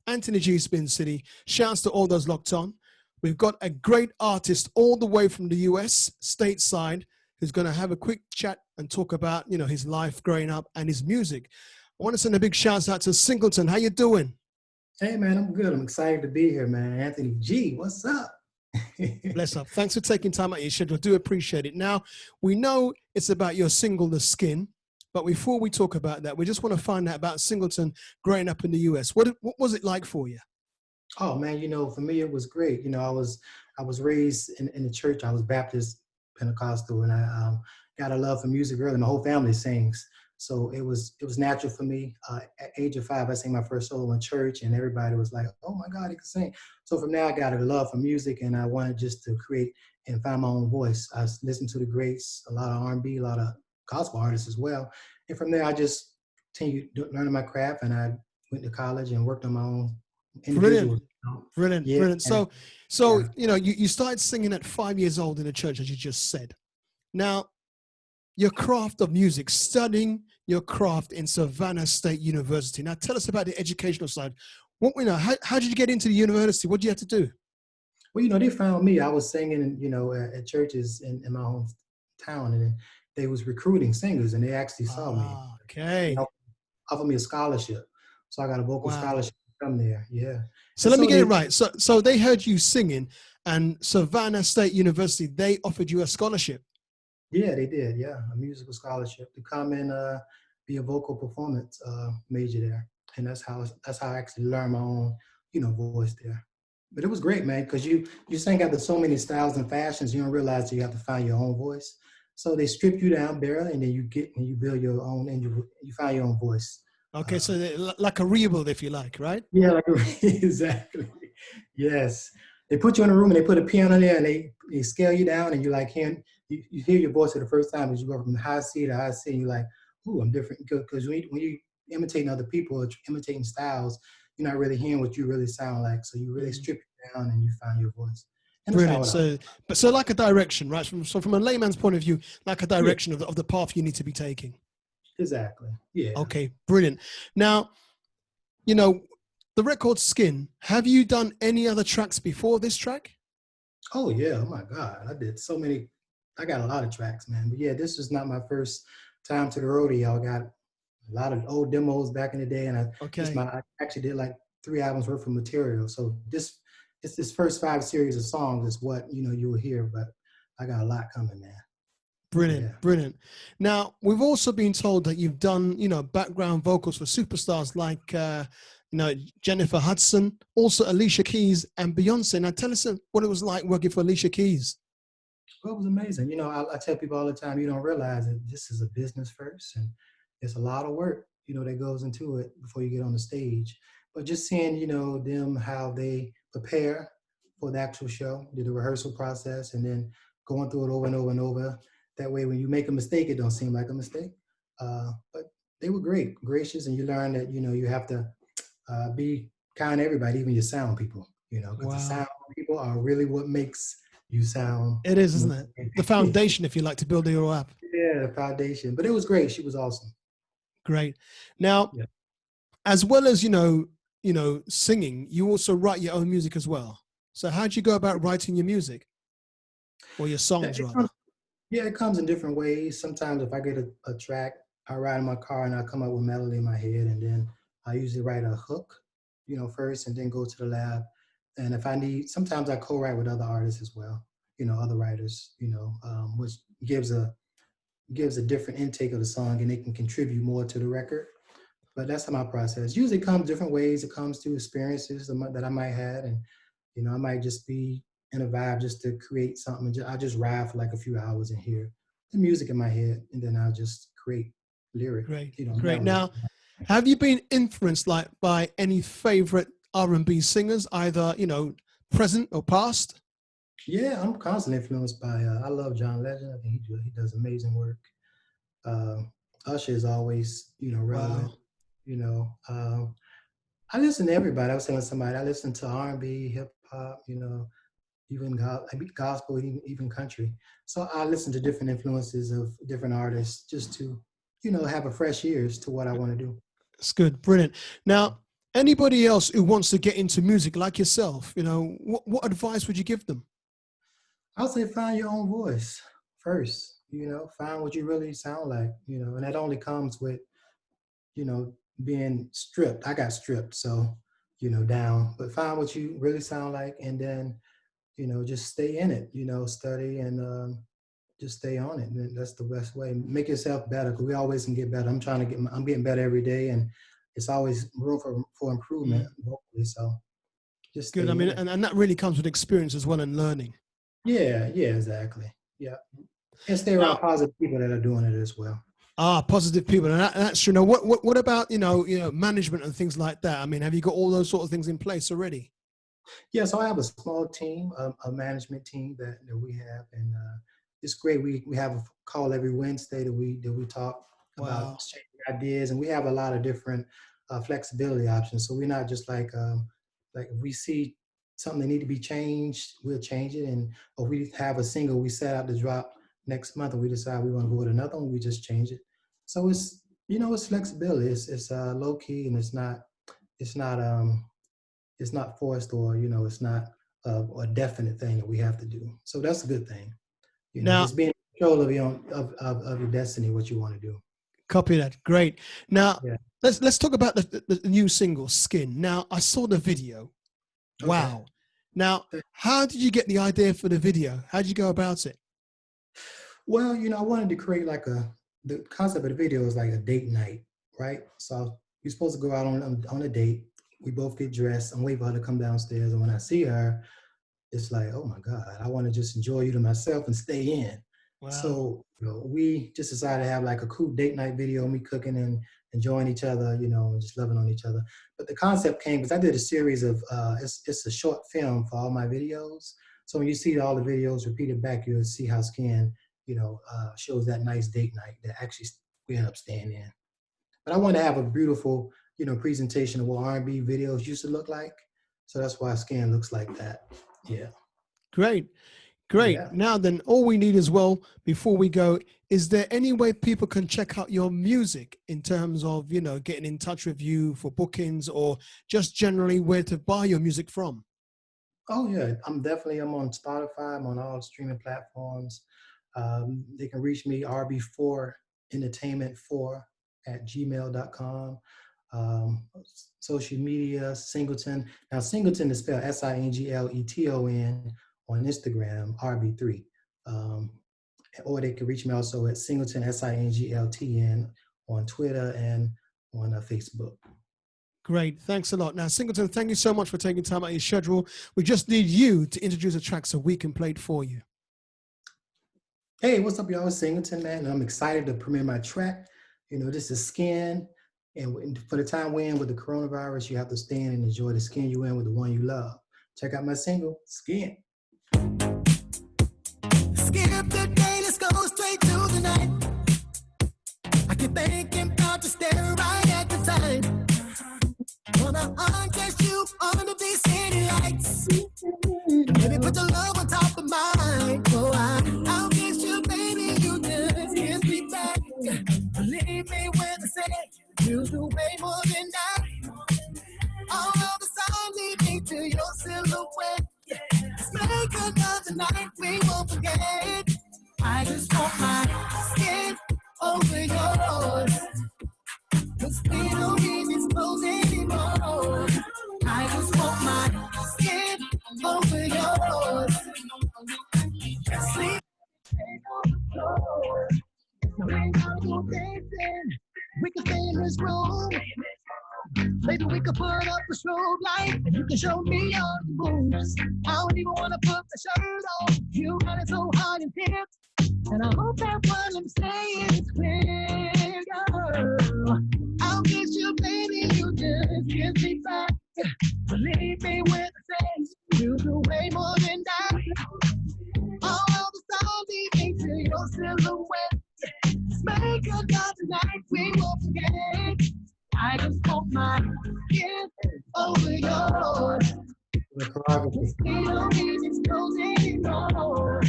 Anthony G. Spincity. Shouts to all those locked on. We've got a great artist all the way from the US, stateside, who's going to have a quick chat and talk about, his life growing up and his music. I want to send a big shout out to Singltn. How you doing? Hey, man, I'm good. I'm excited to be here, man. Anthony G, what's up? Bless up. Thanks for taking time out of your schedule. I do appreciate it. Now, we know it's about your single, The Skin, but before we talk about that, we just want to find out about Singltn growing up in the US. What was it like for you? Oh, man, for me, it was great. I was raised in the church. I was Baptist Pentecostal, and I got a love for music early. My whole family sings. So it was natural for me. At age of 5, I sang my first solo in church, and everybody was like, "Oh my God, he can sing!" So from there, I got a love for music, and I wanted just to create and find my own voice. I listened to the greats, a lot of R&B, a lot of gospel artists as well. And from there, I just continued learning my craft, and I went to college and worked on my own individual. Brilliant. Yeah. Brilliant. So you started singing at 5 years old in the church, as you just said. Now, your craft of music, studying your craft in Savannah State University. Now, tell us about the educational side. How did you get into the university? What did you have to do? Well, they found me. I was singing, at churches in my hometown, and they was recruiting singers, and they actually saw me. Okay. Offered me a scholarship, so I got a vocal scholarship from there. Yeah. So let me get it right. So they heard you singing, and Savannah State University, they offered you a scholarship. Yeah, they did. Yeah, a musical scholarship to come and be a vocal performance major there, and that's how I actually learned my own, voice there. But it was great, man, because you sing after so many styles and fashions, you don't realize that you have to find your own voice. So they strip you down barely, and then you build your own, and you find your own voice. Okay, so like a rebuild, if you like, right? Yeah, exactly. Yes. They put you in a room and they put a piano there and they scale you down, and you hear your voice for the first time as you go from high C to high C, and you're like, ooh, I'm different. Because when you imitating other people or imitating styles, you're not really hearing what you really sound like. So you really strip it down and you find your voice. And brilliant. So like a direction, right? From a layman's point of view, like a direction of the path you need to be taking. Exactly. Yeah. Okay, brilliant. Now, the record Skin, have you done any other tracks before this track? Oh, yeah. Oh, my God. I did so many. I got a lot of tracks, man. But, yeah, this was not my first time to the rodeo. I got a lot of old demos back in the day, and I actually did like 3 albums worth of material. So this first 5 series of songs is what, you will hear. But I got a lot coming, man. Brilliant. Now, we've also been told that you've done, background vocals for superstars like, Jennifer Hudson, also Alicia Keys and Beyonce. Now, tell us what it was like working for Alicia Keys. Well, it was amazing. I tell people all the time, you don't realize that this is a business first, and it's a lot of work, that goes into it before you get on the stage. But just seeing, them, how they prepare for the actual show, do the rehearsal process, and then going through it over and over and over. That way, when you make a mistake, it don't seem like a mistake. But they were gracious, and you learn that, you have to be kind to everybody, even your sound people, because the sound people are really what makes you sound. It is, isn't it? The foundation, if you like, to build your app. Yeah, the foundation. But it was great. She was awesome. Great. Now, as well as, singing, you also write your own music as well. So how do you go about writing your music? Or your songs, rather? Yeah, it comes in different ways. Sometimes if I get a track, I ride in my car and I come up with melody in my head, and then I usually write a hook, first, and then go to the lab. And if I need, sometimes I co-write with other artists as well, other writers, which gives a different intake of the song, and they can contribute more to the record. But that's how my process usually comes different ways. It comes through experiences that I might have, and I might just be in a vibe just to create something. I just ride for like a few hours and hear the music in my head, and then I'll just create lyric. Great. Now, have you been influenced by any favorite R&B singers, either present or past? Yeah, I'm constantly influenced by. I love John Legend. I think he does amazing work. Usher is always relevant. Wow. I listen to everybody. I was telling somebody I listen to R&B, hip hop. Even gospel, even country. So I listen to different influences of different artists just to, have a fresh ears to what I want to do. It's good. Brilliant. Now, Anybody else who wants to get into music like yourself, what advice would you give them? I'll say find your own voice first, find what you really sound like, and that only comes with, you know, being stripped. I got stripped, so, down, but find what you really sound like and then, just stay in it, study and just stay on it. And that's the best way. Make yourself better because we always can get better. I'm getting better every day and it's always room for improvement, Mm, hopefully. So just good. I stay mean, in it. and that really comes with experience as well and learning. Yeah, yeah, exactly. Yeah. And stay around Now, positive people that are doing it as well. positive people, and that's true. Now, what about management and things like that? I mean, have you got all those sort of things in place already? Yeah, so I have a small team, a management team that we have, and it's great. We have a call every Wednesday that we talk about Wow. exchanging ideas, and we have a lot of different flexibility options. So we're not just like if we see something that need to be changed, we'll change it, and if we have a single we set out to drop next month, and we decide we want to go with another one, we just change it. So it's flexibility. It's low key, and it's not forced or it's not a definite thing that we have to do. So that's a good thing. Now, Just being in control of your own of your destiny, what you want to do. copy that. Great. Now, Yeah. let's talk about the new single Skin. Now, I saw the video. Okay. Wow. Now, how did you get the idea for the video? How did you go about it? Well, I wanted to create the concept of the video is like a date night, right? So you're supposed to go out on a date. We both get dressed. I'm waiting for her to come downstairs, and when I see her, it's like, oh my God, I want to just enjoy you to myself and stay in. Wow. So, we just decided to have like a cool date night video, me cooking and enjoying each other, and just loving on each other. But the concept came because I did a series of, it's a short film for all my videos. So when you see all the videos repeated back, you'll see how Skin, shows that nice date night that actually we end up staying in. But I wanted to have a beautiful, presentation of what R&B videos used to look like. So that's why Skin looks like that. Yeah. Great. Great. Yeah. Now then, all we need as well before we go, is there any way people can check out your music in terms of, getting in touch with you for bookings or just generally where to buy your music from? Oh yeah, I'm on Spotify. I'm on all streaming platforms. They can reach me RB4 Entertainment 4 at gmail.com. Social media, Singltn. Now Singltn is spelled Singleton on Instagram, RB3. Um, or they can reach me also at Singltn, Singltn on Twitter and on Facebook. Great. Thanks a lot. Now, Singltn, thank you so much for taking time out of your schedule. We just need you to introduce a track so we can play it for you. Hey, what's up, y'all? It's Singltn, man. And I'm excited to premiere my track. This is Skin. And for the time we're in with the coronavirus, you have to stay in and enjoy the skin you in with the one you love. Check out my single, Skin. Skip the day, let's go straight to the night. I keep thinking about to stare right at the time. Wanna undress you under these city lights. Baby, put the love on top of mine. Oh, I'll kiss you, baby, you just kiss me back. Believe me when I say you do way more than that. All of the signs lead me to your silhouette. Let's make another night we won't forget. I just want my skin over yours. 'Cause we don't need these clothes anymore. I just want my skin over yours. Sleep on the floor. No, ain't no dancing. We can stay in this room. Maybe we could put up a strobe light and you can show me all the moves. I don't even want to put the shirt on. You got it so hard and tips. And I hope that what I'm saying is clear, girl. I'll kiss you, baby, you just kiss me back. Believe me when I say you do way more than that. All of the stars lead me to your silhouette. Let's make another night we won't forget. I just want my skin over yours. The choreography. We don't need these clothes anymore.